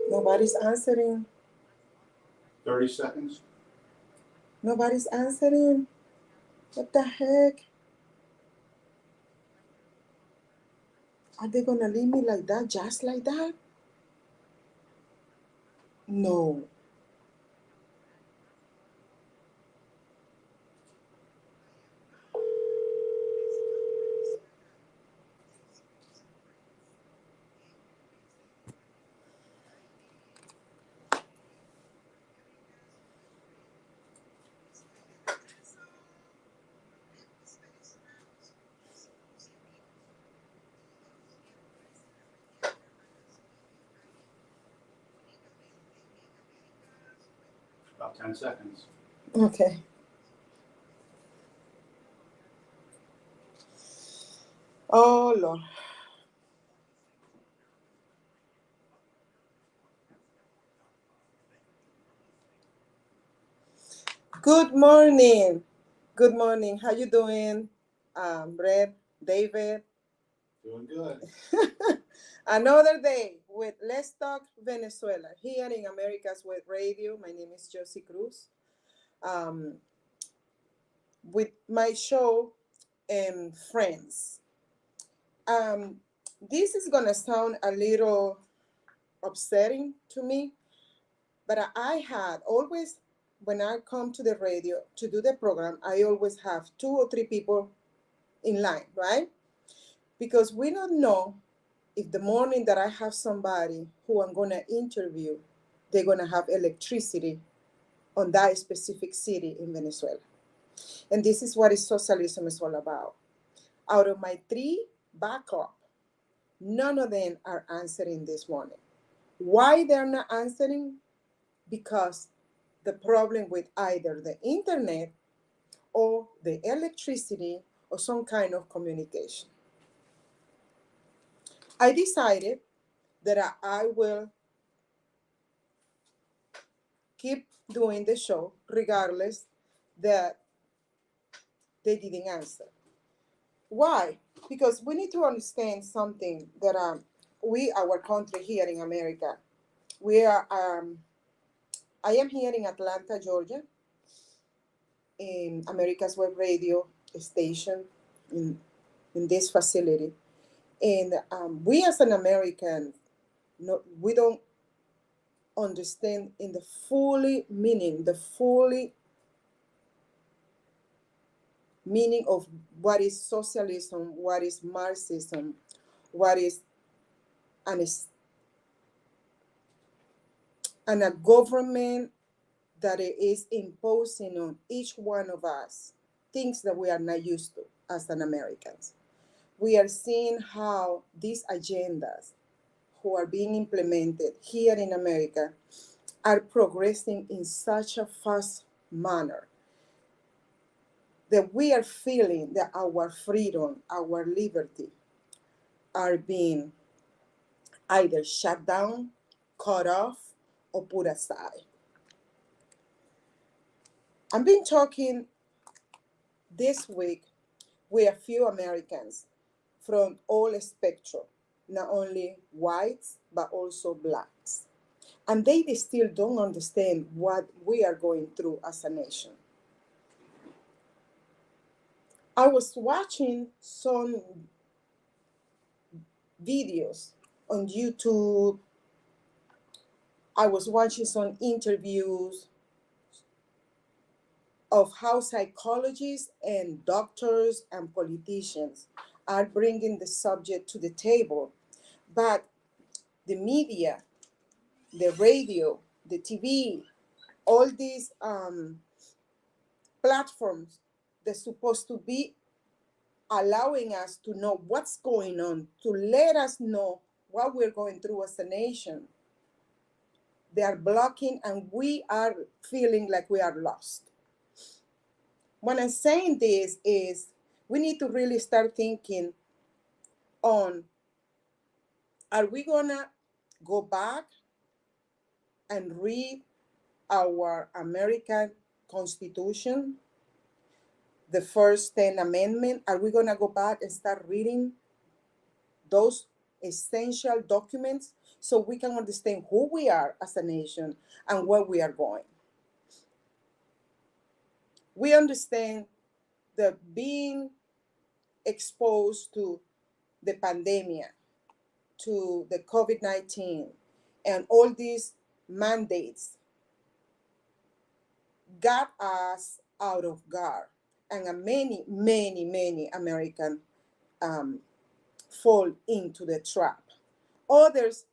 Nobody's answering. 30 seconds. Nobody's answering. What the heck? Are they gonna leave me like that, just like that? No. About 10 seconds. Okay. Oh Lord. Good morning. Good morning. How you doing, Brett, David? Doing good. Another day with Let's Talk Venezuela here in America's Web Radio. My name is Johsie Cruz. Um, with my show and friends. Um, this is gonna sound a little upsetting to me, but I had always, when I come to the radio to do the program, I always have 2 or 3 people in line, right? Because we don't know if the morning that I have somebody who I'm gonna interview, they're gonna have electricity on that specific city in Venezuela. And this is what socialism is all about. Out of my 3 backup, none of them are answering this morning. Why they're not answering? Because the problem with either the internet or the electricity or some kind of communication. I decided that I will keep doing the show regardless that they didn't answer. Why? Because we need to understand something that our country here in America, we are. I am here in Atlanta, Georgia, in America's Web Radio station, in in this facility, and we as an American, no, we don't understand in the fully meaning, the fully meaning of what is socialism, what is Marxism, what is an, and a government that is imposing on each one of us things that we are not used to as an Americans. We are seeing how these agendas who are being implemented here in America are progressing in such a fast manner that we are feeling that our freedom, our liberty are being either shut down, cut off, or put aside. I've been talking this week with a few Americans from all spectrum, not only whites, but also blacks. And they still don't understand what we are going through as a nation. I was watching some videos on YouTube. I was watching some interviews of how psychologists and doctors and politicians are bringing the subject to the table. But the media, the radio, the TV, all these platforms, they're supposed to be allowing us to know what's going on, to let us know what we're going through as a nation. They are blocking, and we are feeling like we are lost. When I'm saying this is we need to really start thinking on, are we gonna go back and read our American Constitution, the first 10 amendment? Are we gonna go back and start reading those essential documents so we can understand who we are as a nation and where we are going. We understand that being exposed to the pandemic, to the COVID-19, and all these mandates got us out of guard. And many Americans um, fall into the trap. Others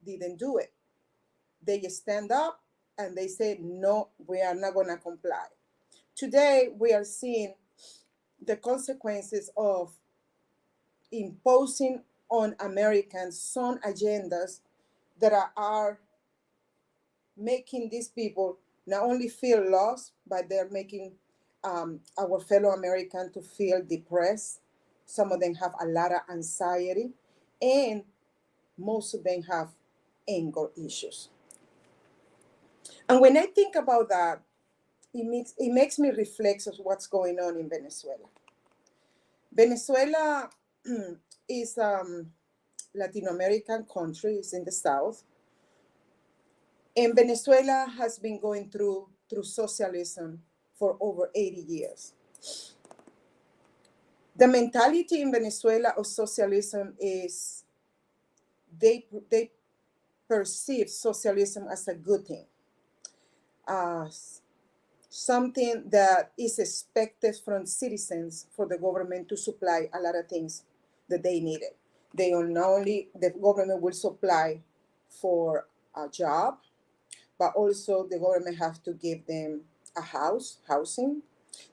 didn't do it. They stand up and they said, no, we are not going to comply. Today, we are seeing the consequences of imposing on Americans some agendas that are making these people not only feel lost, but they're making our fellow Americans to feel depressed. Some of them have a lot of anxiety, and most of them have anger issues. And when I think about that, it makes me reflect on what's going on in Venezuela. Venezuela is Latin American country, it's in the south. And Venezuela has been going through socialism for over 80 years. The mentality in Venezuela of socialism is they perceive socialism as a good thing, as something that is expected from citizens for the government to supply a lot of things that they needed. They not only the government will supply for a job, but also the government have to give them a housing.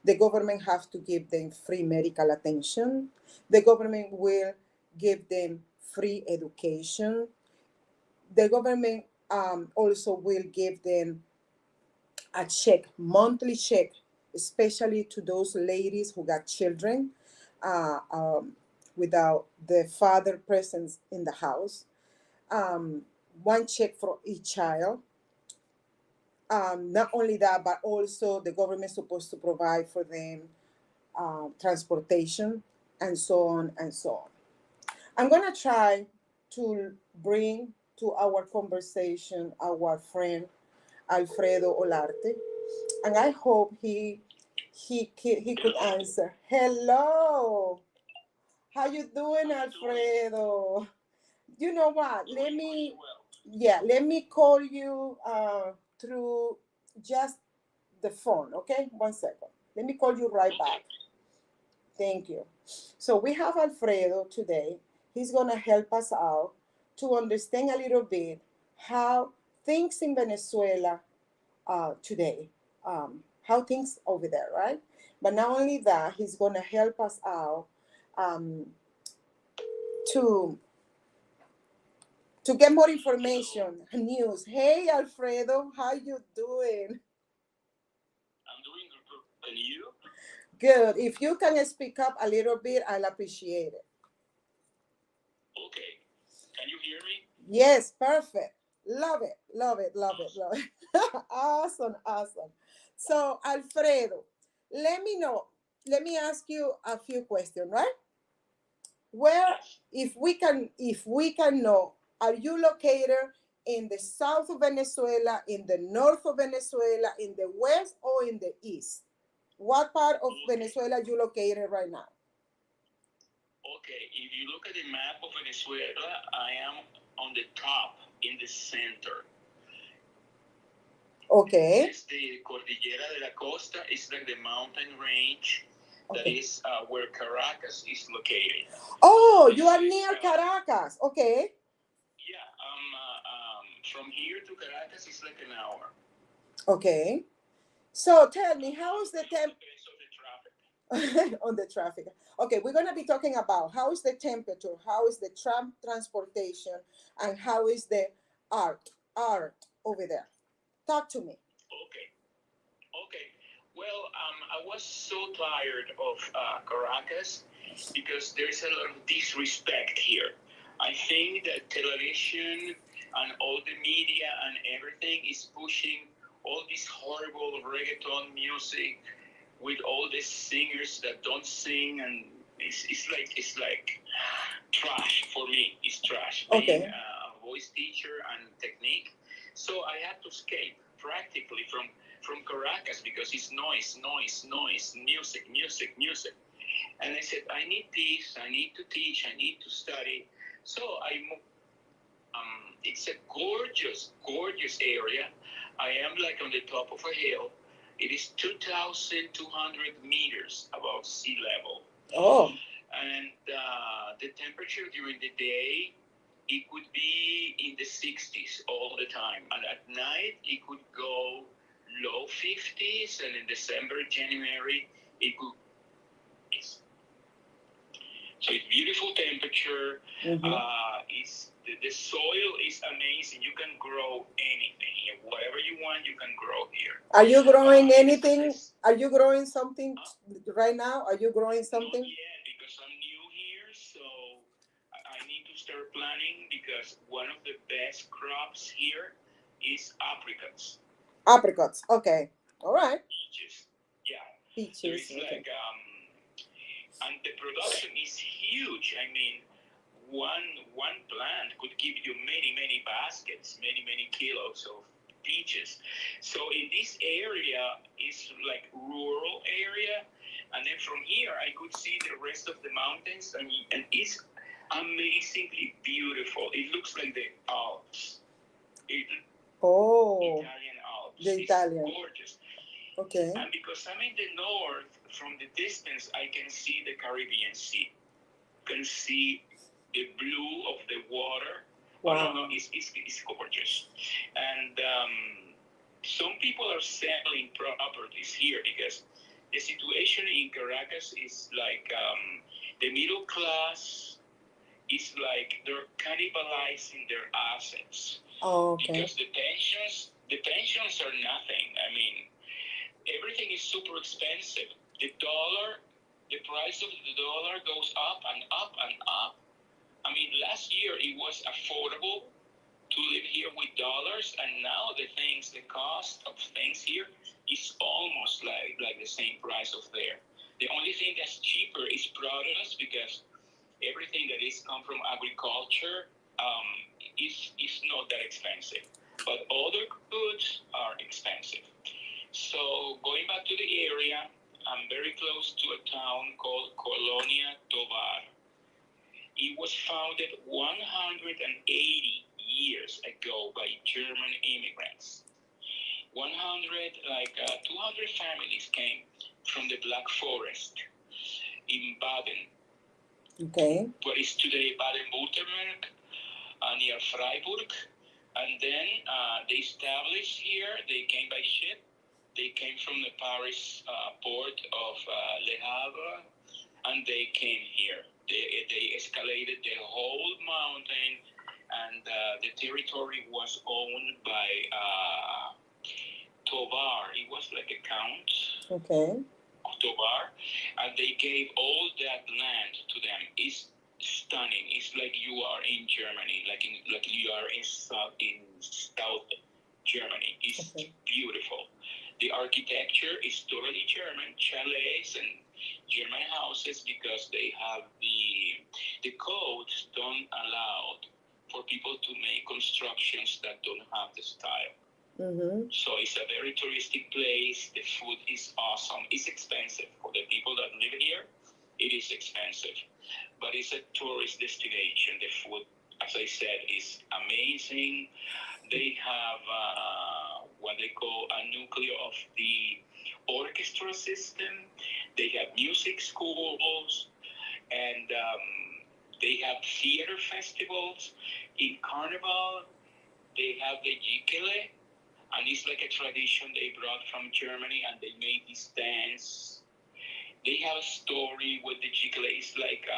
The government have to give them free medical attention. The government will give them free education. The government also will give them a check, monthly check, especially to those ladies who got children without the father present in the house. One check for each child. Not only that, but also the government is supposed to provide for them transportation and so on and so on. I'm going to try to bring to our conversation our friend Alfredo Olarte, and I hope he could answer. Hello, how you doing, Alfredo? You know what? Let me call you through just the phone, okay? 1 second. Let me call you right back. Thank you. So we have Alfredo today. He's going to help us out to understand a little bit how things in Venezuela today, how things over there, right? But not only that, he's going to help us out to get more information, news. Hey, Alfredo, how you doing? I'm doing good. And you? Good. If you can speak up a little bit, I'll appreciate it. Okay. Can you hear me? Yes, perfect. Love it, love it, love it, love it. Awesome, awesome. So, Alfredo, let me ask you a few questions, right? Where, if we can know, are you located in the south of Venezuela, in the north of Venezuela, in the west, or in the east? What part of Venezuela are you located right now? Okay, if you look at the map of Venezuela, I am on the top, in the center. Okay. It's the Cordillera de la Costa. It's like the mountain range that is where Caracas is located. Oh, you are near Caracas. Okay. Yeah, from here to Caracas is like an hour. Okay. So tell me, how is the temp on the traffic? Okay, we're going to be talking about how is the temperature, how is the transportation, and how is the art over there. Talk to me. Okay. Well, I was so tired of Caracas because there's a lot of disrespect here. I think that television and all the media and everything is pushing all this horrible reggaeton music with all these singers that don't sing, and it's like trash for me. It's trash. Okay. Being a voice teacher and technique. So I had to escape practically from Caracas because it's noise, music, music, music. And I said, I need peace, I need to teach, I need to study. So I moved. It's a gorgeous, gorgeous area. I am like on the top of a hill. It is 2,200 meters above sea level. Oh. And the temperature during the day, it could be in the 60s all the time. And at night, it could go low 50s. And in December, January, it could. So it's beautiful temperature. It's the soil is amazing. You can grow anything here. Whatever you want, you can grow here. Are you growing anything? Are you growing something right now? Are you growing something? Not yet, because I'm new here, so I need to start planning because one of the best crops here is apricots. Apricots. Okay. All right. Peaches. Yeah. Peaches. There is Okay. like and the production is huge. I mean, one plant could give you many baskets, many kilos of peaches. So in this area is like rural area, and then from here I could see the rest of the mountains, and it's amazingly beautiful. It looks like the Alps. Italian Alps. The Italian. It's gorgeous. Okay. And because I'm in the north, from the distance, I can see the Caribbean Sea. Can see the blue of the water. Wow. No, it's gorgeous. And some people are selling properties here because the situation in Caracas is like the middle class is like they're cannibalizing their assets. Oh, okay. Because the pensions are nothing. I mean, everything is super expensive. The price of the dollar goes up and up and up. I mean, last year it was affordable to live here with dollars, and now the cost of things here is almost like the same price of there. The only thing that's cheaper is produce because everything that is come from agriculture is not that expensive. But other goods are expensive. So going back to the area, I'm very close to a town called Colonia Tovar. It was founded 180 years ago by German immigrants. 200 families came from the Black Forest in Baden. Okay. What is today Baden-Württemberg, near Freiburg. And then they established here. They came by ship. They came from the Paris port of Le Havre, and they came here. They escalated the whole mountain, and the territory was owned by Tovar. It was like a count. Okay. Tovar, and they gave all that land to them. It's stunning. It's like you are in Germany, like you are in South Germany. It's beautiful. The architecture is totally German, chalets and German houses, because they have the codes don't allow for people to make constructions that don't have the style. So it's a very touristic place. The food is awesome. It's expensive for the people that live here. It is expensive, but it's a tourist destination. The food, as I said, is amazing. They have what they call a nucleus of the orchestra system. They have music schools, and they have theater festivals. In Carnival, they have the Jikele, and it's like a tradition they brought from Germany, and they made this dance. They have a story with the Jikele. It's like,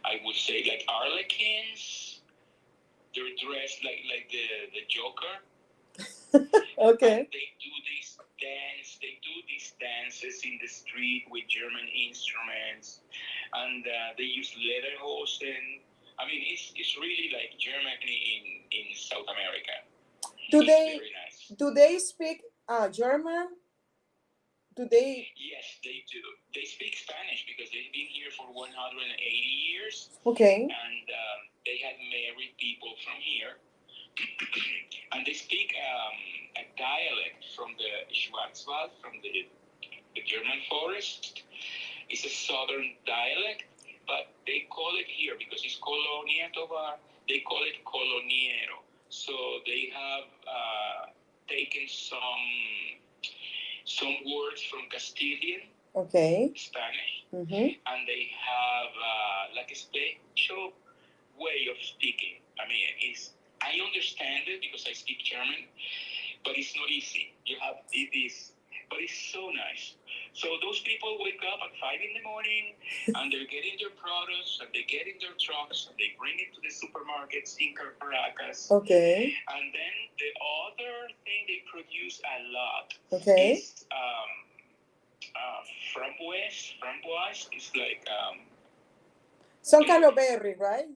I would say, like Arlequins. They're dressed like the Joker. Okay. And they do this dance. They do these dances in the street with German instruments, and they use lederhosen. I mean, it's really like Germany in South America. It's very nice. Do they speak German? Do they? Yes, they do. They speak Spanish because they've been here for 180 years. Okay. And they had married people from here, and they speak a dialect from the Schwarzwald, from the German forest. It's a southern dialect, but they call it here because it's Colonia Tovar. They call it Coloniero. So they have taken some words from Castilian, Okay. Spanish, Mm-hmm. and they have like a special way of speaking. I mean, I understand it because I speak German, but it's not easy. It is, but it's so nice. So those people wake up at 5 in the morning, and they're getting their products, and they get in their trucks, and they bring it to the supermarkets in Caracas. Okay. And then the other thing they produce a lot is framboise. Framboise is like some kind of berry, right?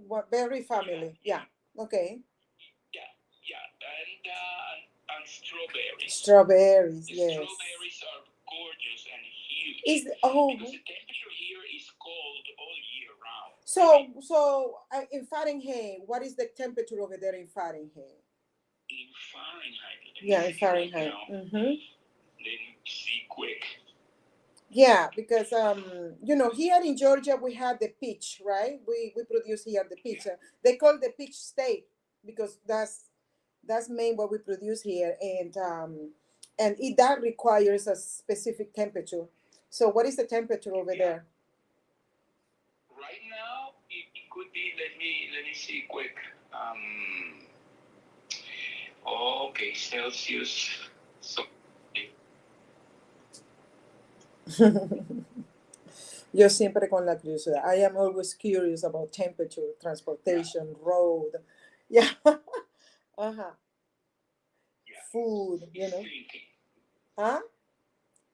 What berry family? Yeah. Okay. And strawberries. Strawberries, The yes. strawberries are gorgeous and huge. Because the temperature here is cold all year round. So in Fahrenheit, what is the temperature over there in Fahrenheit? In Fahrenheit. Yeah, in Fahrenheit. Right now. Let me see quick. Yeah, because here in Georgia we have the peach, right? We produce here the peach. Yeah. They call the peach state because that's main what we produce here, and that requires a specific temperature. So what is the temperature over there? Right now it could be. Let me see quick. Okay, Celsius. So. Yo siempre con la curiosidad. I am always curious about temperature, transportation, road. Yeah. Uh-huh. Yeah. Food, It's thinking. Huh?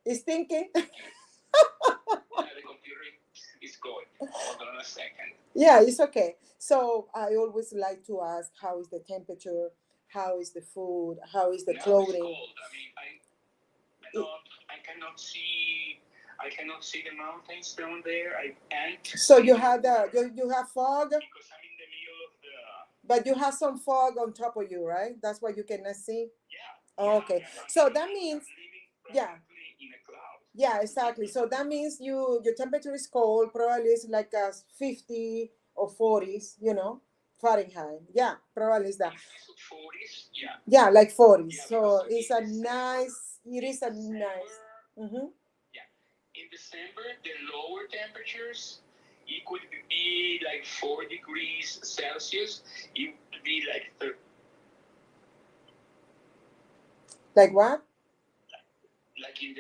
It's thinking? The computer is going. Hold on a second. Yeah, it's okay. So I always like to ask, how is the temperature? How is the food? How is the clothing? It's cold. I mean, I cannot see the mountains down there. I can't. So you have you have fog? Because I'm in the middle of the. But you have some fog on top of you, right? That's why you cannot see? Yeah. Okay. So that means, yeah. In a cloud. Yeah, exactly. So that means your temperature is cold, probably it's like a 50 or 40s, Fahrenheit. Yeah, probably is that. 40s, yeah. Yeah, like 40s. Yeah, so it is a nice. Mm-hmm. Yeah. In December, the lower temperatures, it could be like 4 degrees Celsius. It would be like Like what? Like in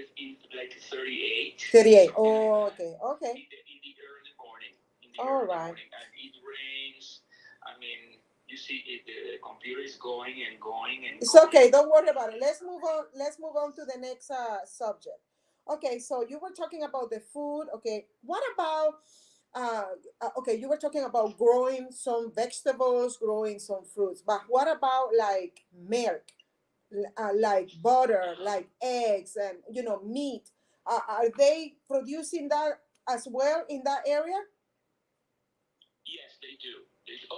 like 38. 38. Oh, okay. Okay. In the early morning. All right. Morning. And it rains. I mean, you see the computer is going and going and it's going. Okay, don't worry about it. Let's move on to the next subject. Okay, so you were talking about the food. Okay, what about okay, you were talking about growing some vegetables, growing some fruits, but what about like milk, like butter, like eggs, and meat? Are they producing that as well in that area? Yes, they do.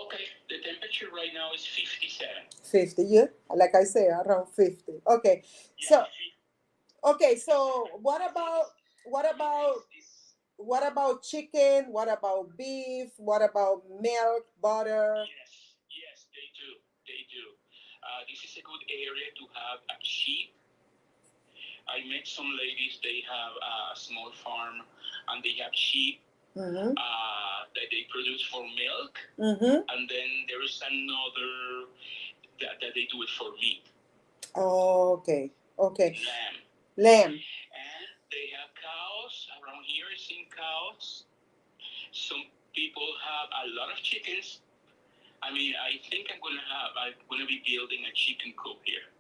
Okay, the temperature right now is 57. 50, yeah, like I say, around 50. Okay, yeah, so what about chicken? What about beef? What about milk, butter? Yes, they do. This is a good area to have a sheep. I met some ladies. They have a small farm, and they have sheep. Mm-hmm. That they produce for milk, and then there is another that they do it for meat. Oh, okay. Lamb. And they have cows. Around here is in cows. Some people have a lot of chickens. I mean, I think I'm gonna be building a chicken coop here.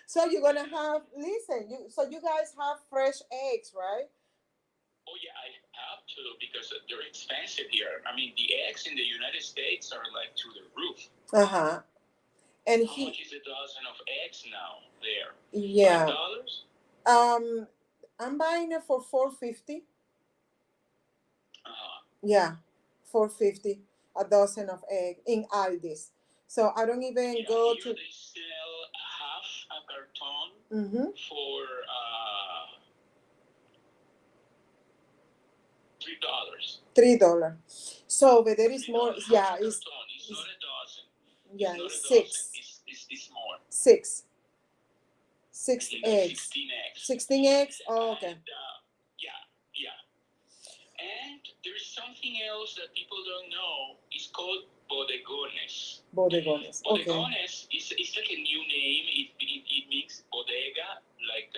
So you're gonna have, so you guys have fresh eggs, right? Oh yeah, I have to because they're expensive here. I mean, the eggs in the United States are like through the roof. And how much is a dozen of eggs now there? Yeah. $5? I'm buying it for $4.50. Uh-huh. Yeah, $4.50 a dozen of egg in Aldi's. So I don't even go Here to. they sell half a carton Mm-hmm. for $3. $3. So but there is more. $3. Yeah, Half a it's carton. It's not a dozen. yeah, It's not it's a dozen. six. It's more. Six. I Six think eggs. 16 eggs. 16 eggs? Oh, okay. And, yeah. And there's something else that people don't know. It's called bodegones. Bodegones. Okay. Bodegones is like a new name. It means bodega, like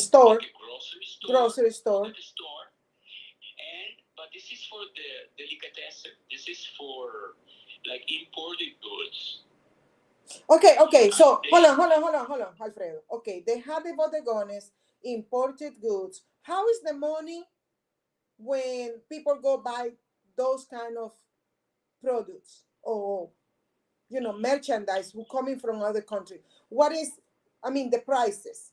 Store. like a grocery store. Grocery store. Like a store. But this is for the delicatessen. This is for like imported goods. Okay. So hold on, Alfredo. Okay, they have the bodegones, imported goods. How is the money when people go buy those kind of products or merchandise who coming from other countries? What is, the prices?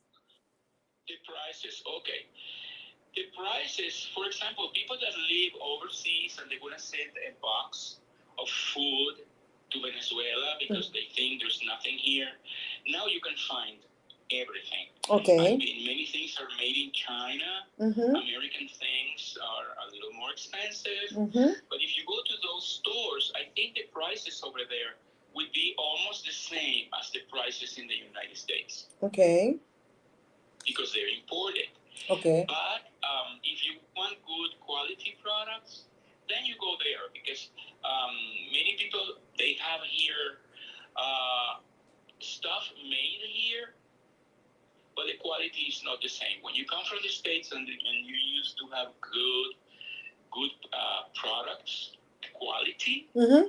The prices, okay. The prices, for example, people that live overseas and they're going to send a box of food to Venezuela because they think there's nothing here. Now you can find everything. Okay. Many things are made in China. Mm-hmm. American things are a little more expensive. Mm-hmm. But if you go to those stores, I think the prices over there would be almost the same as the prices in the United States. Okay. Because they're imported. Okay. But if you want good quality products, then you go there because many people, they have here stuff made here, but the quality is not the same. When you come from the States and you used to have good products, quality, Mm-hmm.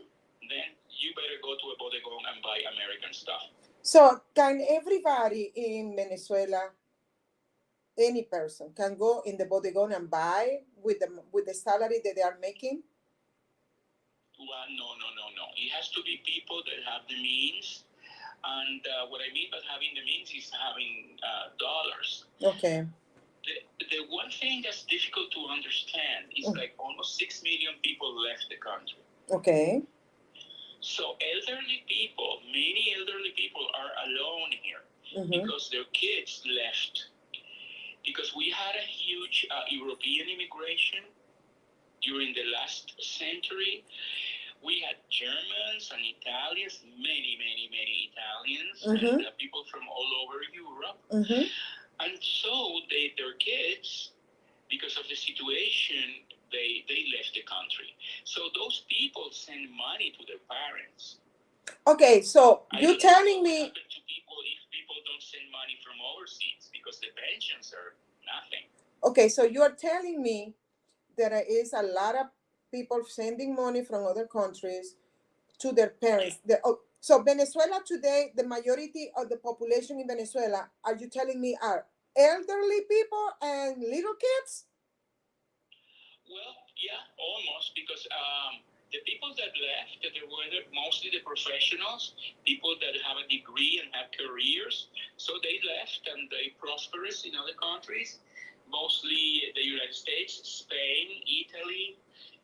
then you better go to a bodegon and buy American stuff. So can everybody in Venezuela, any person can go in the bodegon and buy with the salary that they are making? Well, no. It has to be people that have the means. And what I mean by having the means is having dollars. Okay. The one thing that's difficult to understand is like almost 6 million people left the country. Okay. So many elderly people are alone here because their kids left. Because we had a huge European immigration during the last century. We had Germans and Italians, many Italians, and people from all over Europe. And so their kids, because of the situation, they left the country. So those people send money to their parents. Okay, so you're telling me... What happens to people if people don't send money from overseas because the pensions are nothing? Okay, so you're telling me there is a lot of people sending money from other countries to their parents. So Venezuela today, the majority of the population in Venezuela, are you telling me, are elderly people and little kids? Well, yeah, almost, because the people that left, they were mostly the professionals, people that have a degree and have careers. So they left and they prosperous in other countries, mostly the United States, Spain, Italy,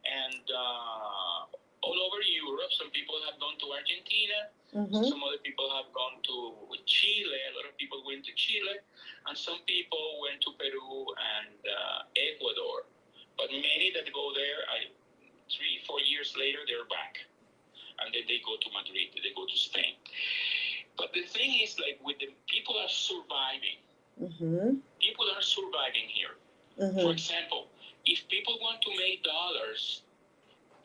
and all over Europe. Some people have gone to Argentina. Some other people have gone to Chile. A lot of people went to Chile. And some people went to Peru and Ecuador. But many that go there, 3-4 years later, they're back. And then they go to Madrid, they go to Spain. But the thing is, like, with the people are surviving. People are surviving here. For example, if people want to make dollars,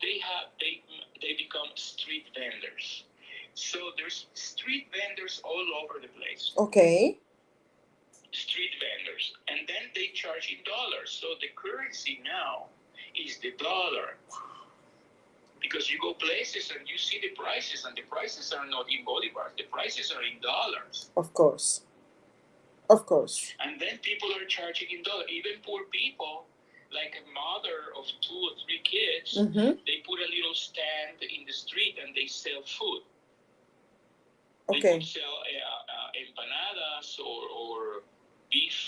they become street vendors. So there's street vendors all over the place. Okay. Street vendors, and then they charge in dollars. So the currency now is the dollar. Because you go places and you see the prices, and the prices are not in bolivars, the prices are in dollars. Of course. And then people are charging in dollars. Even poor people, like a mother of 2 or 3 kids, they put a little stand in the street and they sell food. They could sell empanadas or beef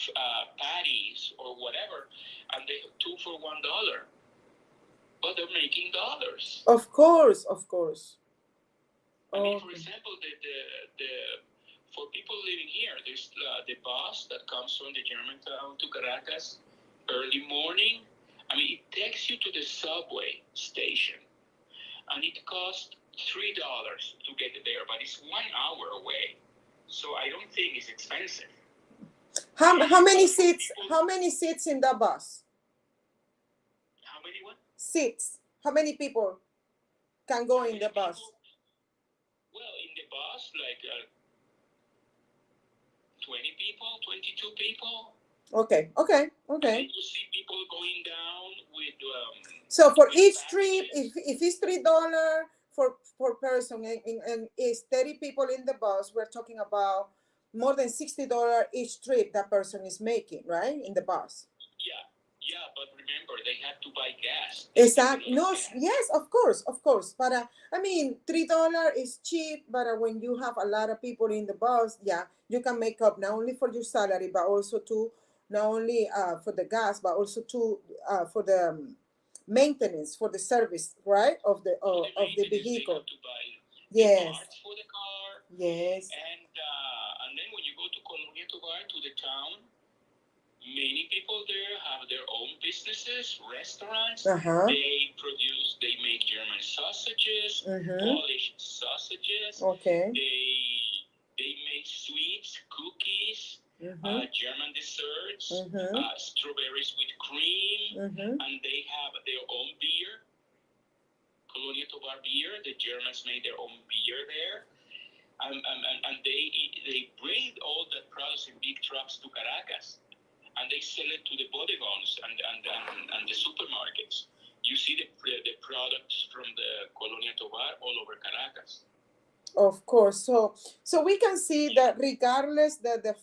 patties or whatever, and they have two for $1. But they're making dollars. Of course, of course. I mean, for example, the for people living here, there's the bus that comes from the Germantown to Caracas early morning. I mean, it takes you to the subway station, and it costs $3 to get there, but it's 1 hour away. So I don't think it's expensive. How many seats? How many seats in the bus? How many what? Seats. How many people can go in the bus? Well, in the bus, like 20 people, 22 people. Okay. And you see people going down with. So for each trip, if it's $3 for person and is 30 people in the bus, we're talking about more than $60 each trip that person is making, right? In the bus. Yeah, but remember they have to buy gas. Exactly. No, yes, of course. But I mean, $3 is cheap, but when you have a lot of people in the bus, yeah, you can make up not only for your salary, but also to not only for the gas, but also to for the maintenance, for the service, right, of the vehicle. To buy yes. parts for the car. Yes. And then when you go to Colonia Tovar, to the town, many people there have their own businesses, restaurants. They make German sausages, Polish sausages. Okay. They make sweets, cookies, German desserts, strawberries with cream, and they have their own beer, Colonia Tovar beer. The Germans made their own beer there. And they bring all the products in big trucks to Caracas. And they sell it to the bodegons and the supermarkets. You see the products from the Colonia Tovar all over Caracas. Of course. So we can see that regardless the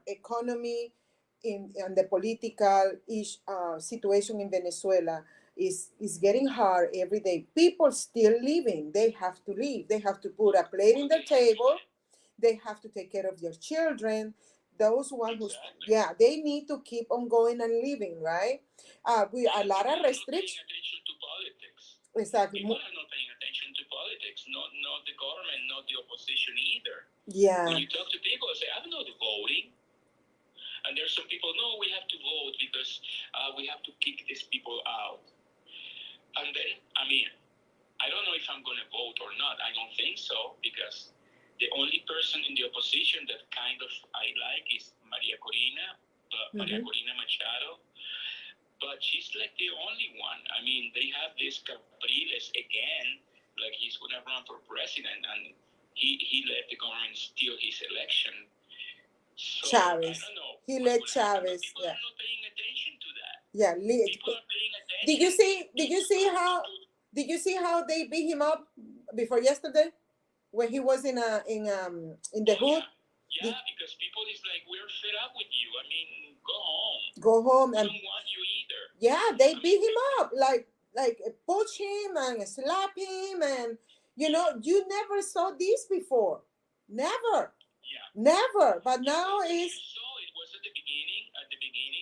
economy and the political situation in Venezuela is getting hard every day, people still living. They have to live. They have to put a plate in their table. They have to take care of their children. Those ones who, they need to keep on going and living, right? We a lot of restrictions. Attention to politics. Exactly. People are not paying attention to politics. Not the government, not the opposition either. Yeah. When you talk to people, they say, "I'm not voting." And there's some people, no, we have to vote because we have to kick these people out. And then, I mean, I don't know if I'm going to vote or not. I don't think so, because the only person in the opposition that kind of I like is Maria Corina Machado. But she's like the only one. I mean, they have this Capriles again, like he's going to run for president, and he let the government steal his election. So, Chavez. I don't know. He let Chavez. People are not paying attention to that. Yeah. People are paying attention. Did you see how they beat him up before yesterday when he was in the hood? Yeah, because people is like, we're fed up with you. I mean, go home. Go home. We don't want you either. Yeah, they beat him up, like push him and slap him, and you never saw this before. Never. Yeah. Never. But now is. So it was at the beginning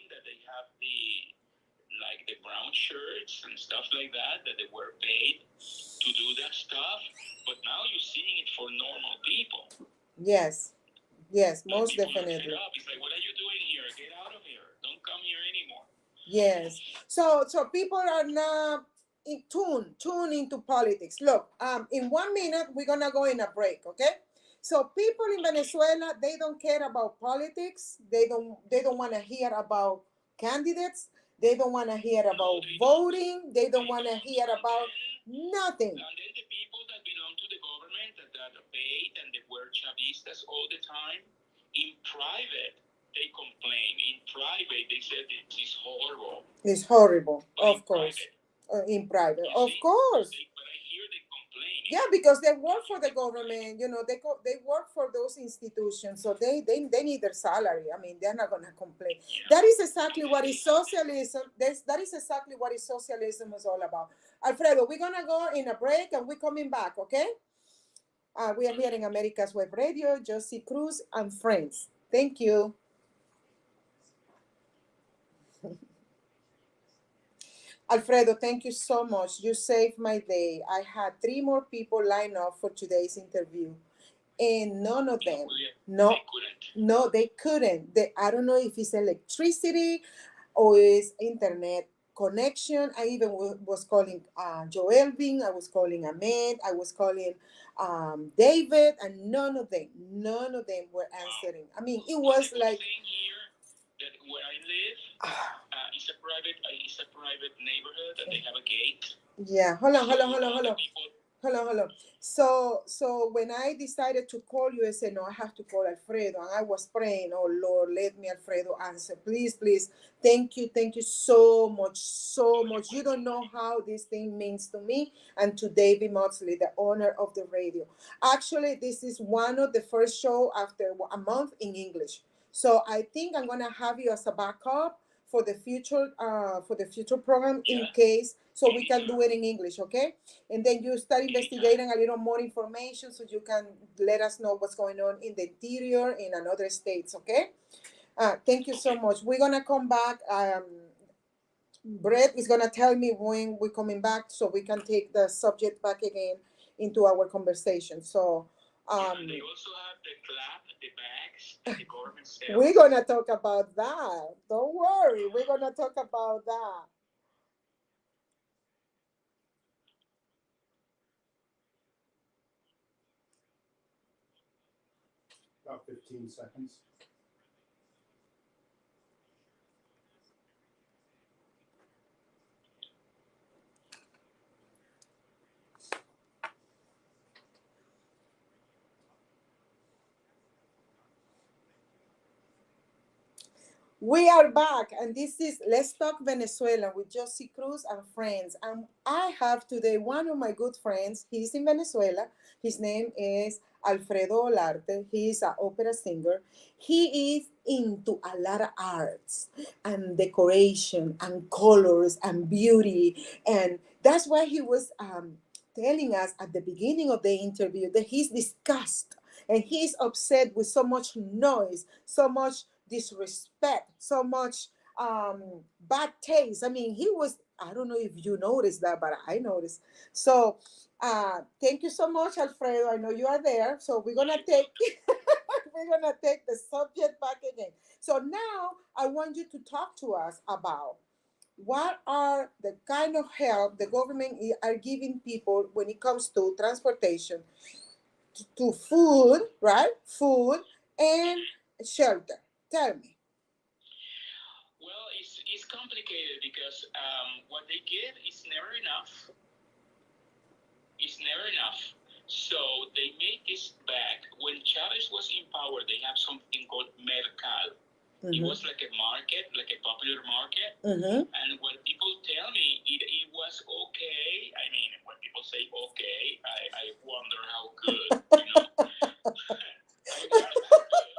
that they have the brown shirts and stuff like that they were paid to do that stuff. But now you're seeing it for normal people. Yes, most definitely. It's like, what are you doing here? Get out of here. Don't come here anymore. Yes. So people are now tuned into politics. Look, in 1 minute we're gonna go in a break, okay? So people in Venezuela, they don't care about politics. They don't want to hear about candidates. They don't want to hear about voting. They don't want to hear about nothing. And then the people that belong to the government that are paid and they were Chavistas all the time, in private, they complain. In private, they said this is horrible. It's horrible, of course. In private, of course. But I hear they complain. Yeah, because they work for the government. They work for those institutions, so they need their salary. I mean, they're not gonna complain. Yeah. That is exactly what is socialism. That is exactly what is socialism is all about. Alfredo, we're gonna go in a break and we're coming back, okay? We are here in America's Web Radio, Johsie Cruz and friends. Thank you. Alfredo, thank you so much. You saved my day. I had three more people line up for today's interview, and none of them, no, They couldn't. no, they couldn't. I don't know if it's electricity or it's internet connection. I even was calling Joelvin. I was calling Ahmed. I was calling David, and none of them were answering. I mean, it was The like. thing here that where I live is a private neighborhood and they have a gate. Yeah, hold on, So hold on, hold on, hold the on. people Hold on. So when I decided to call you, I said, no, I have to call Alfredo. And I was praying, oh Lord, let me Alfredo answer. Please, please. Thank you so much, so much. You don't know how this thing means to me and to David Moxley, the owner of the radio. Actually, this is one of the first show after a month in English. So I think I'm gonna have you as a backup for the future program in case, so we can do it in English, okay? And then you start investigating a little more information so you can let us know what's going on in the interior in another states, okay? Thank you so much. We're gonna come back. Brett is gonna tell me when we're coming back so we can take the subject back again into our conversation. So they also have the bags that the government sells. we're gonna talk about that. Don't worry, we're gonna talk about that. About 15 seconds. We are back, and this is Let's Talk Venezuela with Johsie Cruz and friends. And I have today one of my good friends. He's in Venezuela. His name is Alfredo Olarte. He is an opera singer. He is into a lot of arts and decoration and colors and beauty. And that's why he was telling us at the beginning of the interview that he's disgusted and he's upset with so much noise, so much disrespect, so much bad taste. I mean, he was, I don't know if you noticed that, but I noticed. So thank you so much, Alfredo. I know you are there. So we're gonna take we're gonna take the subject back again. So now I want you to talk to us about what are the kind of help the government are giving people when it comes to transportation, to food, right? Food and shelter. Tell me. Well, it's complicated because what they give is never enough. It's never enough. So they made this back. When Chavez was in power, they have something called Mercal. It was like a market, like a popular market. And when people tell me it was okay, I mean, when people say okay, I wonder how good, you know. I wonder how good.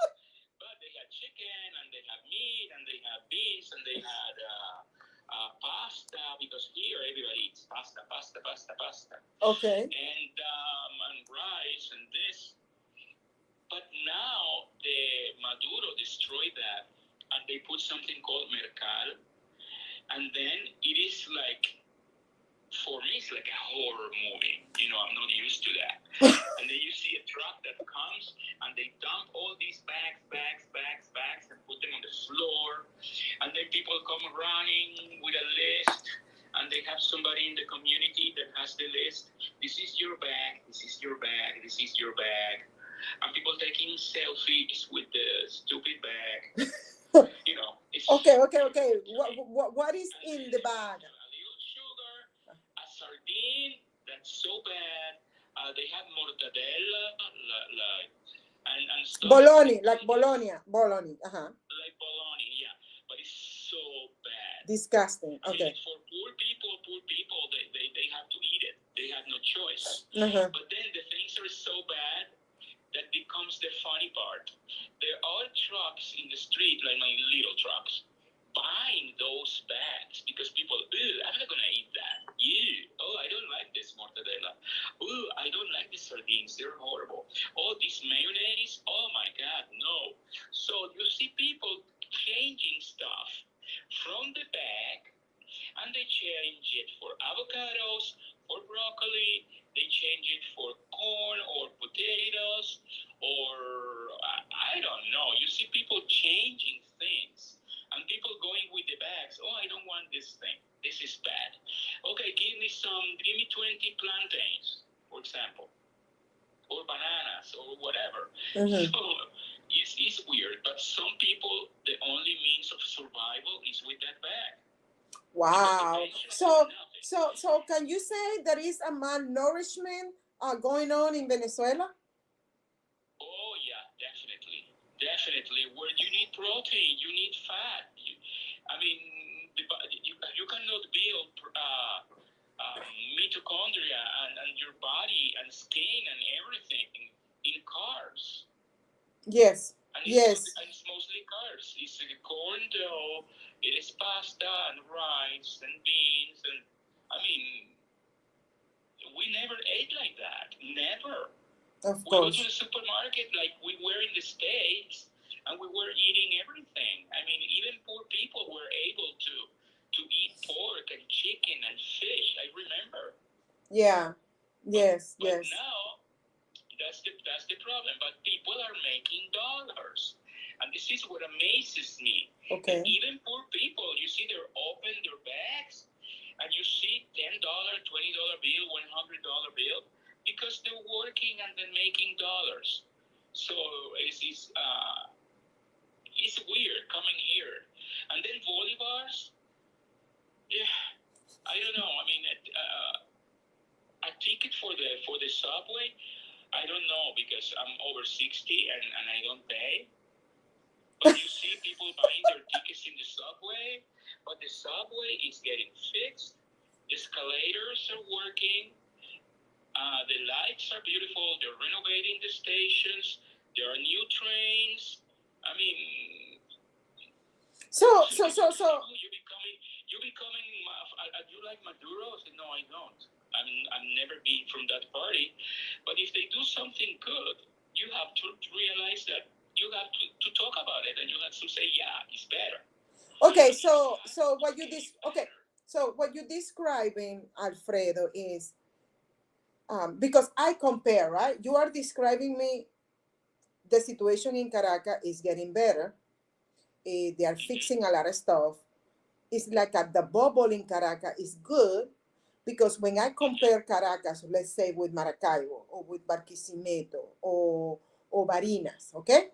But they had chicken, and they had meat, and they had beans, and they had pasta, because here everybody eats pasta. Okay. And rice and this. But now the Maduro destroyed that, and they put something called Mercal, and then it is like, for me, it's like a horror movie. You know, I'm not used to that. And then you see a truck that comes, and they dump all these bags, and put them on the floor. And then people come running with a list, and they have somebody in the community that has the list. This is your bag, this is your bag, this is your bag. And people taking selfies with the stupid bag. You know, it's Okay. What is in the bag? a little sugar, a sardine that's so bad. They have mortadella, and stuff. Bologna, like Bologna. Like bologna, yeah. But it's so bad. Disgusting. I mean, Okay. for poor people, they have to eat it. They have no choice. But then the things are so bad that becomes the funny part. There are trucks in the street, like my little trucks, buying those bags because people, I'm not gonna eat that. I don't like this mortadella. I don't like these sardines. They're horrible. This mayonnaise. Oh my God, no. So you see people changing stuff from the bag, and they change it for avocados, for broccoli. They change it for corn or potatoes, or I don't know. You see people changing things, and people going with the bags. Oh, I don't want this thing. This is bad. Okay, give me 20 plantains, for example, or bananas, or whatever. Mm-hmm. So it's weird, but some people, the only means of survival is with that bag. Wow. So can you say there is a malnourishment going on in Venezuela? Oh yeah, definitely, definitely. Where you need protein, you need fat. I mean, you cannot build mitochondria and your body and skin and everything in carbs. Yes. And Yes. it's mostly carbs. It's corn dough, it is pasta and rice and beans, and I mean, we never ate like that. Never. Of We go to course. the supermarket like we were in the States, and we were eating everything. I mean, even poor people were able to eat pork and chicken and fish. I remember. Yeah. Yes. But Yes. now that's the problem. But people are making dollars, and this is what amazes me. Okay. And even poor people, you see, they're open their bags, and you see $10, $20 bill, $100 bill, because they're working and then making dollars. So it's weird coming here, and then bolivars. Yeah, I don't know. I mean, a ticket for the subway. I don't know because I'm over 60 and I don't pay. But you see people buying their tickets in the subway, but the subway is getting fixed. The escalators are working. The lights are beautiful. They're renovating the stations. There are new trains. I mean, So you becoming. You like Maduro? I said, no, I don't. I'm never been from that party. But if they do something good, you have to realize that you have to talk about it, and you have to say, yeah, it's better. okay. So what you're describing, Alfredo, is because I compare, right? You are describing me the situation in Caracas is getting better. They are fixing a lot of stuff. It's like the bubble in Caracas is good because when I compare Caracas, let's say with Maracaibo or with Barquisimeto or Barinas, okay,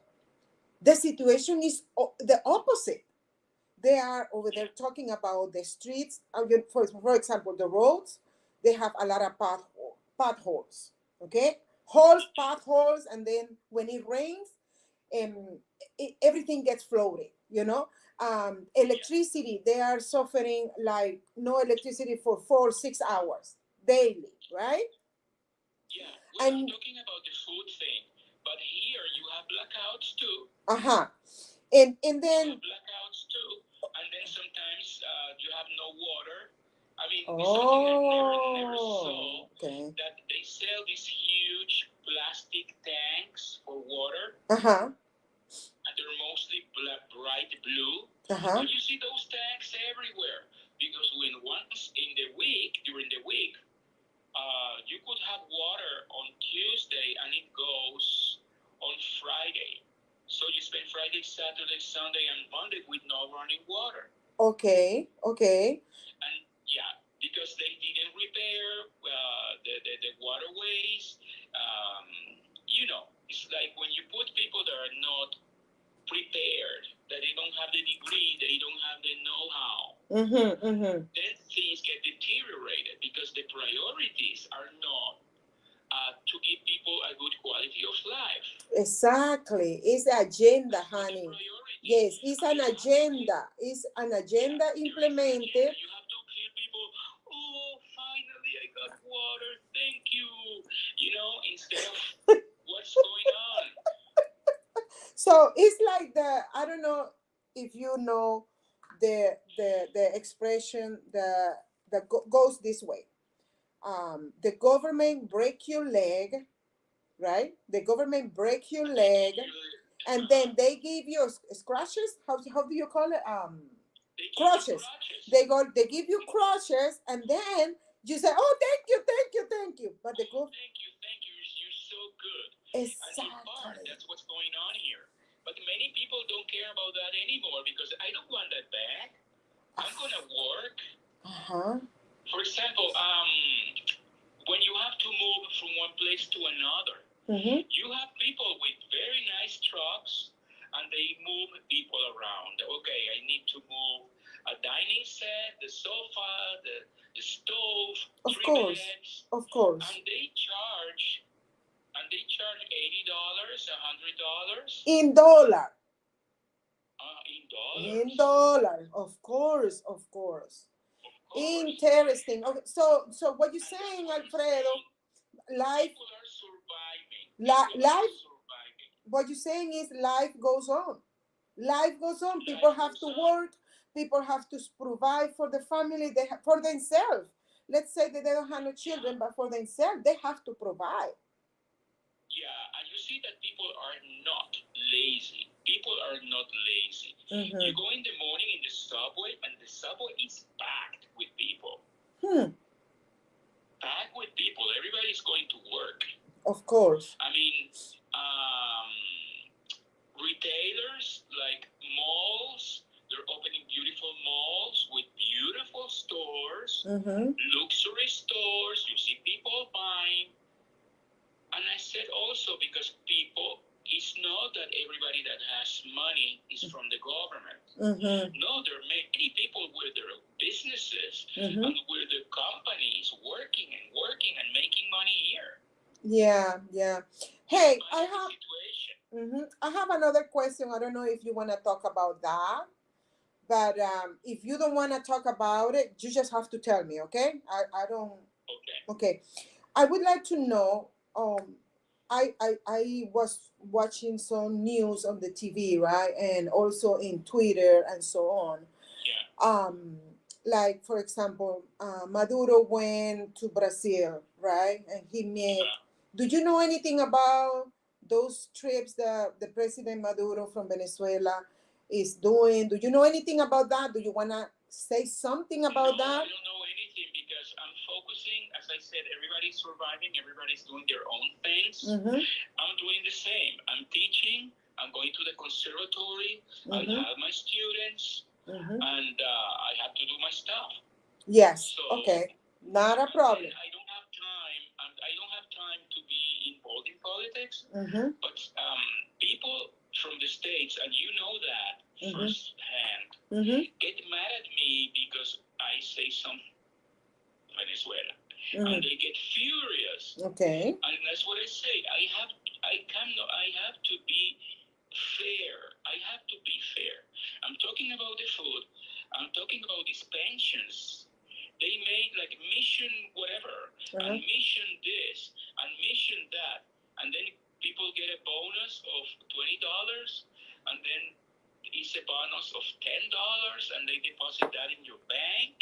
the situation is the opposite. They are over there talking about the streets. For example, the roads, they have a lot of potholes, okay? Holes, potholes, and then when it rains, everything gets floated, you know? Electricity, they are suffering like no electricity for 4 6 hours daily, right? Yeah, I'm And talking about the food thing, but here you have blackouts too. uh-huh. And You then have blackouts too, and then sometimes you have no water. I mean, it's something I never saw. okay. That they sell these huge plastic tanks for water, Uh-huh. and they're mostly bright blue. Uh-huh. And you see those tanks everywhere because when once in the week, during the week, you could have water on Tuesday and it goes on Friday. So you spend Friday, Saturday, Sunday, and Monday with no running water. Okay. Okay. And yeah, because they didn't repair the waterways. You know, it's like when you put people that are not prepared, that they don't have the degree, they don't have the know-how, then things get deteriorated because the priorities are not to give people a good quality of life. Exactly. It's the agenda, That's not the honey. priority. Yes, it's I an mean, agenda. It's an agenda there is an implemented. agenda. You have to hear people, oh, finally I got water, thank you. You know, instead of what's going on. So it's like I don't know if you know the expression that goes this way. The government break your leg, right? The government break your leg, and then they give you scratches. How do you call it? They give you crutches. crutches. They give you crutches, and then you say, "Oh, thank you, thank you, thank you." But the good, Thank you, thank you. You're so good. And in part, exactly. that's what's going on here. But many people don't care about that anymore because I don't want that back. I'm gonna work. Uh-huh. For example, when you have to move from one place to another, you have people with very nice trucks and they move people around. Okay, I need to move a dining set, the sofa, the stove, Of three course. beds, Of course. and they charge $80, $100 In dollar. in dollars. In dollar. Of course. Of course. Interesting. Okay. So what you're saying, Alfredo, life, People are surviving. life. Surviving. What you're saying is life goes on. Life goes on. People have to work. People have to provide for the family. For themselves. Let's say that they don't have no children, but for themselves, they have to provide. Yeah, and you see that people are not lazy. People are not lazy. You go in the morning in the subway, and the subway is packed with people. Packed with people. Everybody's going to work. Of course. I mean, retailers like malls, they're opening beautiful malls with beautiful stores, luxury stores. You see people buying. And I said also because people, it's not that everybody that has money is from the government. No, there are many people with their businesses and with their companies working and making money here. Yeah. Hey, I Situation. I have another question. I don't know if you want to talk about that, but if you don't want to talk about it, you just have to tell me, okay? I don't. Okay. I would like to know. I was watching some news on the TV, right, and also in Twitter and so on. Yeah. Like for example, Maduro went to Brazil, right, and he met. Do you know anything about those trips that the President Maduro from Venezuela is doing? Do you know anything about that? Do you want to say something about that? I don't know anything because I'm focusing, as I said, everybody's surviving, everybody's doing their own things. I'm doing the same. I'm teaching, I'm going to the conservatory, I have my students, and I have to do my stuff. Yes, So, okay, not a problem. I don't have time. I don't have time to be involved in politics. But people from the States, and you know that firsthand, get mad at me because I say something Venezuela, and they get furious. Okay. And that's what I say. I have to be fair. I have to be fair. I'm talking about the food. I'm talking about these pensions. They made like mission whatever, and mission this, and mission that, and then people get a bonus of $20, and then it's a bonus of $10, and they deposit that in your bank.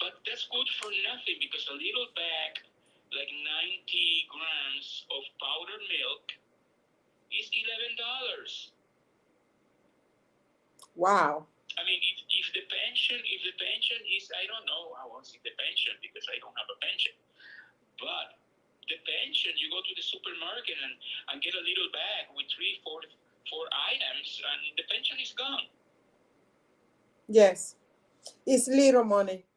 But that's good for nothing because a little bag, like 90 grams of powdered milk, is $11. Wow. I mean, if the pension is, I don't know how much is the pension because I don't have a pension. But the pension, you go to the supermarket and get a little bag with four items, and the pension is gone. Yes, it's little money.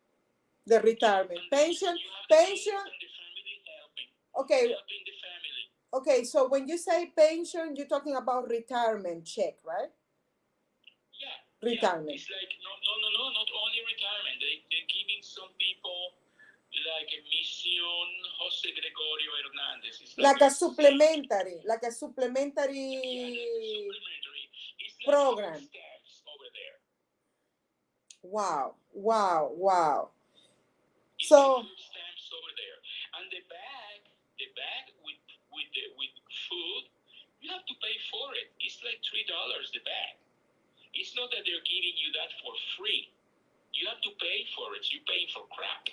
The retirement pension. The family helping. Okay. Helping the family. Okay, so when you say pension, you're talking about retirement check, right? Yeah. Retirement. Yeah. It's like no, not only retirement. They're giving some people like a Mission Jose Gregorio Hernandez. It's like a supplementary, It's like program. Stamps over there. Wow. It's So like stamps over there, and the bag with food, you have to pay for it. It's like $3 the bag. It's not that they're giving you that for free. You have to pay for it. You're paying for crap.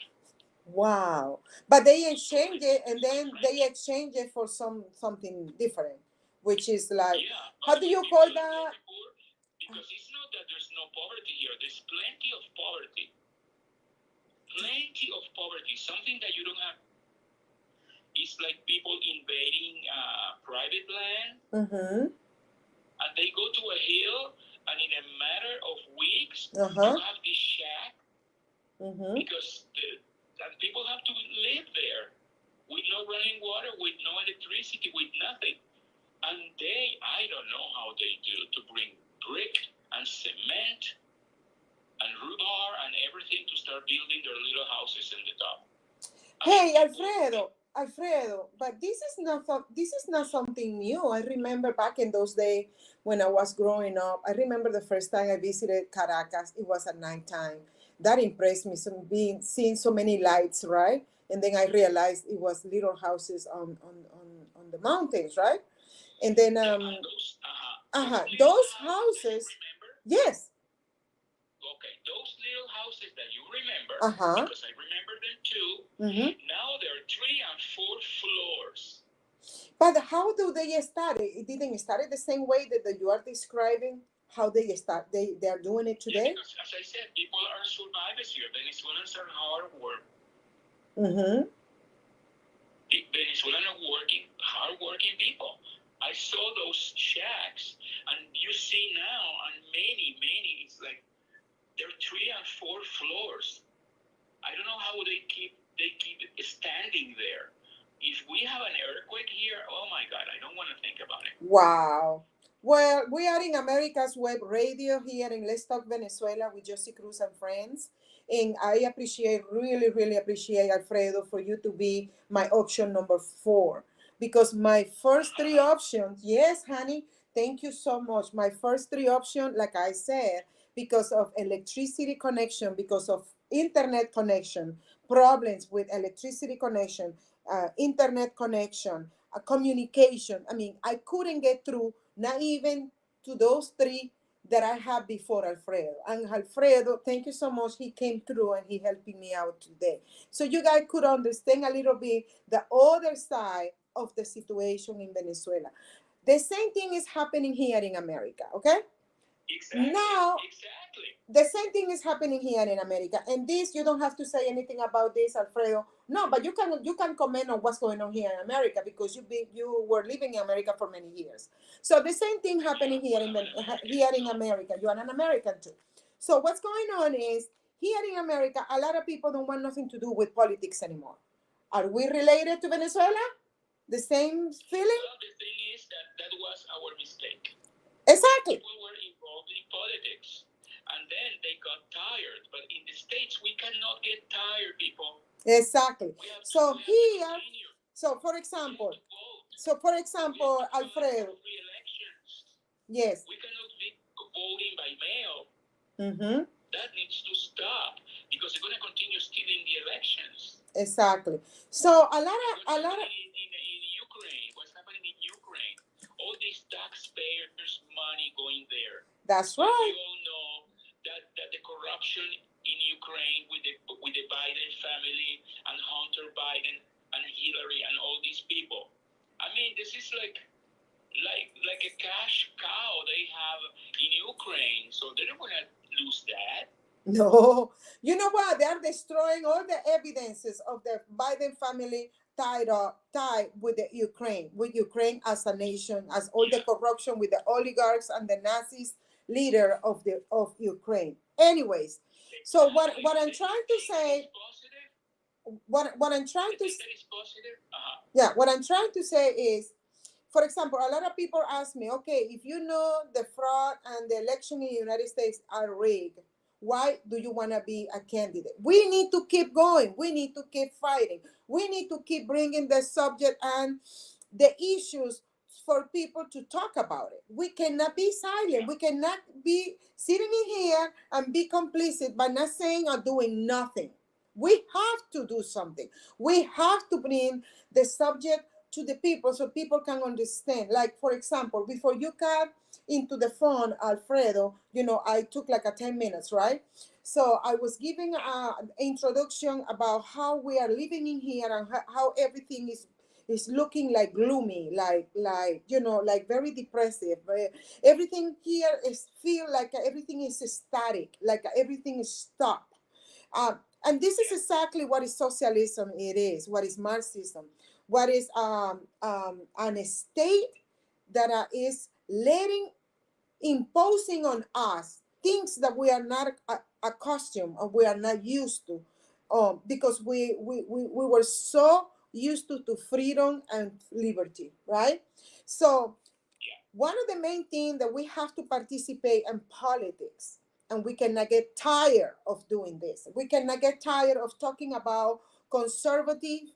Wow. But they exchange it, and then they exchange it for something different, which is like, how do you call that? Because it's not that there's no poverty here. There's plenty of poverty. Plenty of poverty. Something that you don't have. It's like people invading private land. And they go to a hill, and in a matter of weeks, you have this shack. Because and people have to live there with no running water, with no electricity, with nothing. And I don't know how they do to bring brick and cement and rebar and everything to start building their little houses in the top. Hey, Alfredo, but this is not something new. I remember back in those days when I was growing up. I remember the first time I visited Caracas. It was at nighttime. That impressed me. Seeing so many lights, right? And then I realized it was little houses on the mountains, right? And then those houses. Yes. Okay, those little houses that you remember, because I remember them too, now there are 3 and 4 floors. But how do they start? It didn't start the same way that you are describing how they start. They are doing it today? Yeah, because as I said, people are survivors here. Venezuelans are hard-working people. I saw those shacks, and you see now, and many, it's like there are 3 and 4 floors. I don't know how they keep standing there. If we have an earthquake here, oh my God, I don't want to think about it. Wow. Well, we are in America's Web Radio here in Let's Talk Venezuela with Johsie Cruz and friends. And I really appreciate, Alfredo, for you to be my option number 4. Because my first 3 options, yes, honey, thank you so much. My first 3 options, like I said, because of electricity connection, because of internet connection, problems with electricity connection, internet connection, communication. I mean, I couldn't get through, not even to those 3 that I had before Alfredo. And Alfredo, thank you so much. He came through and he helping me out today. So you guys could understand a little bit the other side of the situation in Venezuela. The same thing is happening here in America, okay? Exactly. The same thing is happening here in America. And this, you don't have to say anything about this, Alfredo. No, but you can comment on what's going on here in America because you were living in America for many years. So the same thing happening here in America. You are an American too. So what's going on is here in America, a lot of people don't want nothing to do with politics anymore. Are we related to Venezuela? The same feeling? Well, the thing is that was our mistake. Exactly. People were involved in politics, and then they got tired. But in the States, we cannot get tired, people. Exactly. So here, for example, Alfredo. Yes. We cannot be voting by mail. That needs to stop because they're going to continue stealing the elections. Exactly. So a lot of in Ukraine, what's happening in Ukraine? All these taxpayers' money going there. That's right. We all know that the corruption in Ukraine with the Biden family and Hunter Biden and Hillary and all these people. I mean, this is like a cash cow they have in Ukraine, so they don't want to lose that. No, you know what? They are destroying all the evidences of the Biden family tied with Ukraine as a nation, as all the corruption with the oligarchs and the Nazis leader of Ukraine. Anyways, so what I'm trying to say, what I'm trying to what I'm trying to say is, for example, a lot of people ask me, okay, if you know the fraud and the election in the United States are rigged, why do you want to be a candidate? We need to keep going. We need to keep fighting. We need to keep bringing the subject and the issues for people to talk about it. We cannot be silent. We cannot be sitting in here and be complicit by not saying or doing nothing. We have to do something. We have to bring the subject to the people so people can understand. Like, for example, before you got into the phone, Alfredo, I took like a 10 minutes, right? So I was giving an introduction about how we are living in here and how everything is is looking like gloomy, like like very depressive. Everything here is feel like everything is static, like everything is stopped. And this is exactly what is socialism. It is what is Marxism. What is an state that is letting imposing on us things that we are not accustomed or we are not used to, because we were so used to freedom and liberty, right? So one of the main things that we have to participate in politics, and we cannot get tired of doing this. We cannot get tired of talking about conservative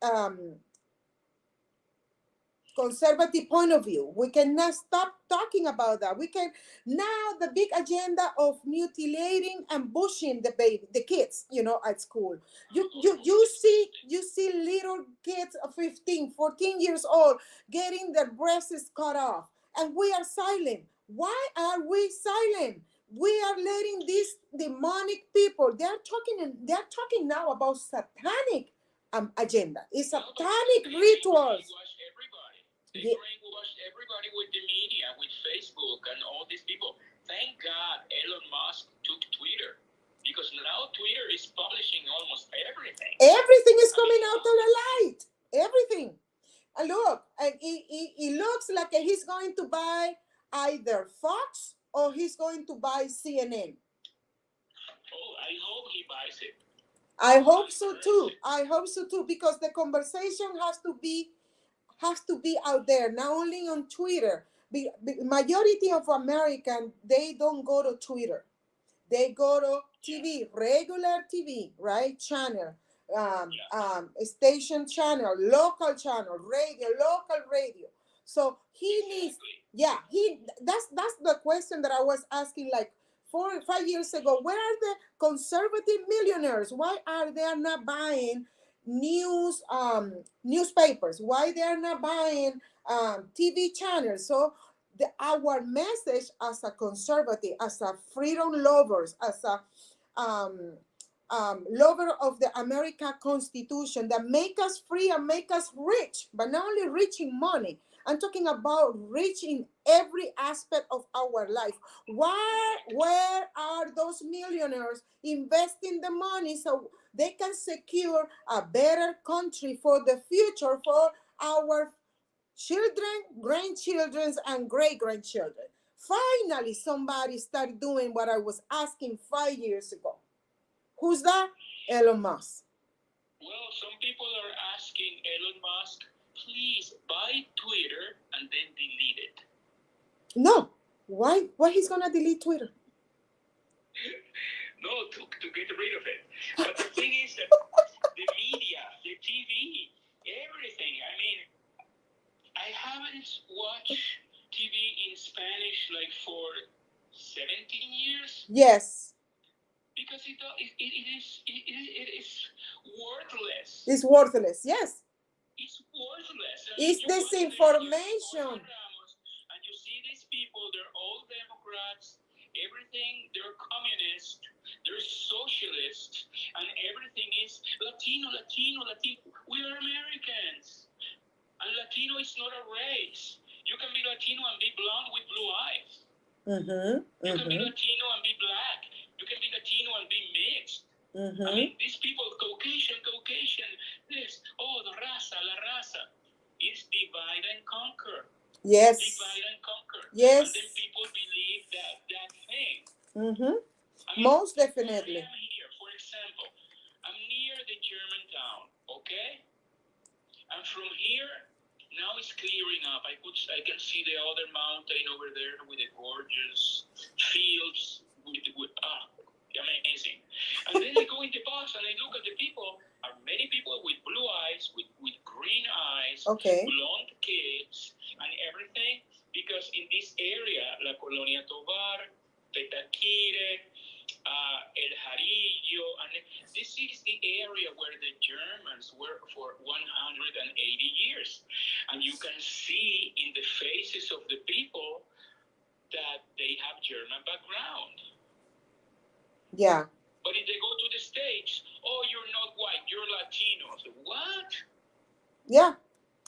um, conservative point of view. We cannot stop talking about that. We can now the big agenda of mutilating and bushing the kids, at school. You see little kids of 15, 14 years old getting their breasts cut off, and we are silent. Why are we silent? We are letting these demonic people. They're talking now about satanic agenda. It's satanic rituals. They brainwashed everybody with the media, with Facebook and all these people. Thank God Elon Musk took Twitter, because now Twitter is publishing almost everything. Everything is coming out of the light. Everything. And look, and it looks like he's going to buy either Fox or he's going to buy CNN. Oh, I hope he buys it. I hope so too. I hope so too, because the conversation has to be out there, not only on Twitter. Majority of Americans, they don't go to Twitter. They go to TV, regular TV, right? Channel, station channel, local channel, local radio. So he needs, that's the question that I was asking like 4 or 5 years ago. Where are the conservative millionaires? Why are they not buying newspapers? Why they are not buying TV channels? So our message as a conservative, as a freedom lovers, as a lover of the American Constitution that make us free and make us rich, but not only rich in money. I'm talking about rich in every aspect of our life. Where are those millionaires investing the money so they can secure a better country for the future for our children, grandchildren, and great-grandchildren? Finally, somebody started doing what I was asking 5 years ago. Who's that? Elon Musk. Well, some people are asking Elon Musk, please buy Twitter and then delete it. No. Why he's gonna delete Twitter? No, to get rid of it. But the thing is that the media, the TV, everything. I mean, I haven't watched TV in Spanish like for 17 years. Yes. Because it is worthless. It's worthless. Yes. It's worthless. It's disinformation. And you see these people, they're all Democrats, everything, they're communist, they're socialist, and everything is Latino. We are Americans. And Latino is not a race. You can be Latino and be blonde with blue eyes. You can be Latino and be black. You can be Latino and be mixed. I mean, these people, Caucasian, this, la raza. It's divide and conquer. Yes. Divide and conquer. Yes. And then people believe that thing. I mean, most definitely. I am here, for example, I'm near the German town, okay? And from here, now it's clearing up. I can see the other mountain over there with the gorgeous fields amazing. And then I go in the bus and I look at the people. Are many people with blue eyes, with green eyes, blonde kids, and everything. Because in this area, La Colonia Tovar, Petaquire, El Jarillo, and this is the area where the Germans were for 180 years. And you can see in the faces of the people that they have German background. Yeah. But if they go to the States, oh, you're not white, you're Latino. So what? Yeah.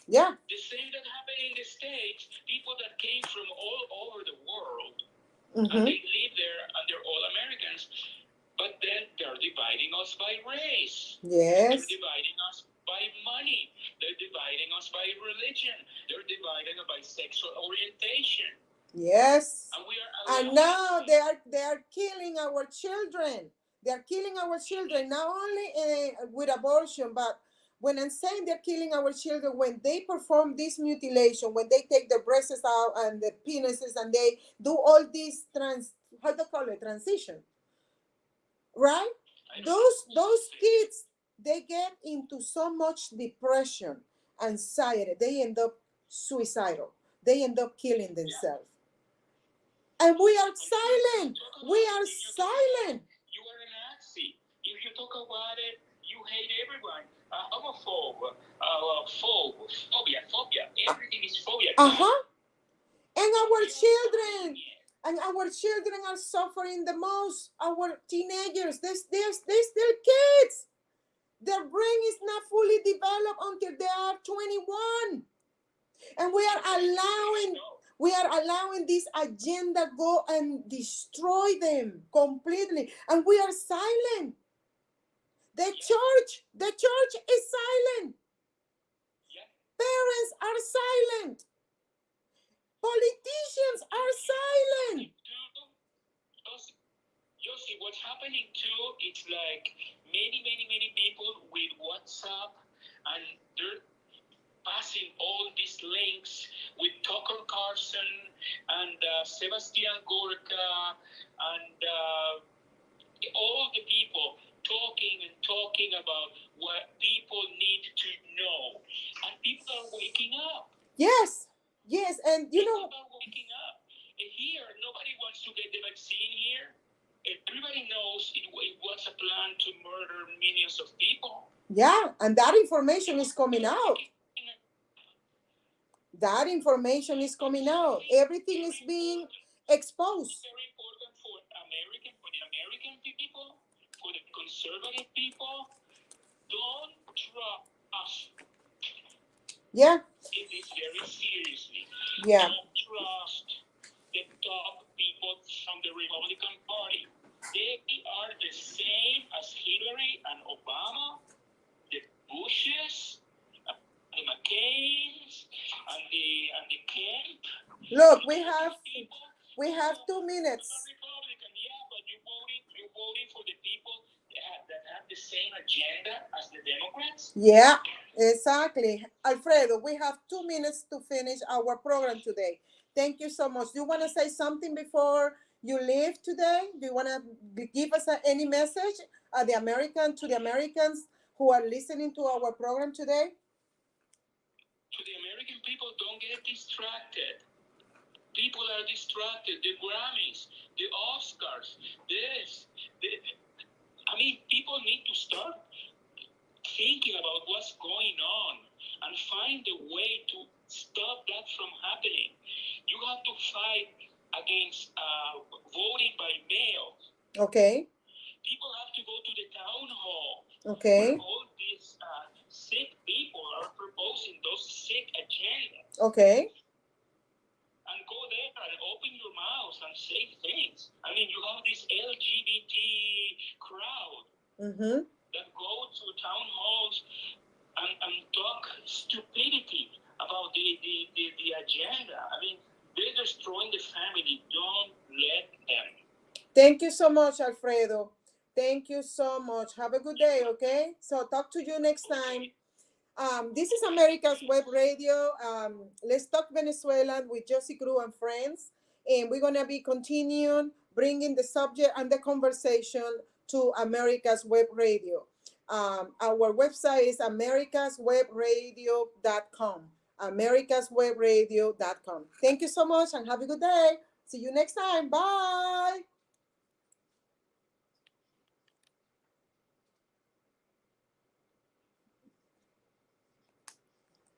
Yeah. The same that happened in the States. People that came from all over the world, Mm-hmm. and they live there, and they're all Americans. But then they're dividing us by race. Yes. They're dividing us by money. They're dividing us by religion. They're dividing us by sexual orientation. Yes. And we are And now they are killing our children. They are killing our children, not only with abortion, but when I'm saying they're killing our children, when they perform this mutilation, when they take the breasts out and the penises, and they do all these how do you call it, transition, right? Those kids, they get into so much depression, anxiety, they end up suicidal, they end up killing themselves. And we are silent. We are silent. You are a Nazi. If you talk about it, you hate everyone. Homophobe, phobia. Everything is phobia. And our children are suffering the most. Our teenagers, they're still kids. Their brain is not fully developed until they are 21. And we are allowing this agenda go and destroy them completely. And we are silent. The church is silent. Parents are silent. Politicians are silent. Johsie, what's happening too, it's like many people with WhatsApp, and they're passing all these links with Tucker Carlson and Sebastian Gorka and all the people talking about what people need to know. And people are waking up. Yes, and you know, people are waking up. And here, nobody wants to get the vaccine here. Everybody knows it was a plan to murder millions of people. Yeah, and that information is coming out. That information is coming out. Everything is being exposed. It's very important for the American people, for the conservative people. Don't trust. Yeah. It is very seriously. Yeah. Don't trust the top people from the Republican Party. They are the same as Hillary and Obama, the Bushes, the McCains, and the Kemp. Look, we have 2 minutes. Republican, yeah, but you're voting for the people that have the same agenda as the Democrats. Yeah, exactly. Alfredo, we have 2 minutes to finish our program today. Thank you so much. Do you want to say something before you leave today? Do you want to give us any message to the Americans who are listening to our program today? To the American people, don't get distracted. People are distracted. The Grammys, the Oscars, people need to start thinking about what's going on and find a way to stop that from happening. You have to fight against voting by mail. Okay. People have to go to the town hall. Okay. Where all these sick people are proposing those sick agendas. Okay. And go there and open your mouth and say things. I mean, you have this LGBT crowd that go to town halls and talk stupidity about the agenda. I mean, they're destroying the family. Don't let them. Thank you so much, Alfredo. Thank you so much. Have a good day, okay? So talk to you next time. This is America's Web Radio. Let's Talk Venezuela with Johsie Cruz and friends. And we're going to be continuing bringing the subject and the conversation to America's Web Radio. Our website is americaswebradio.com. americaswebradio.com. Thank you so much and have a good day. See you next time. Bye.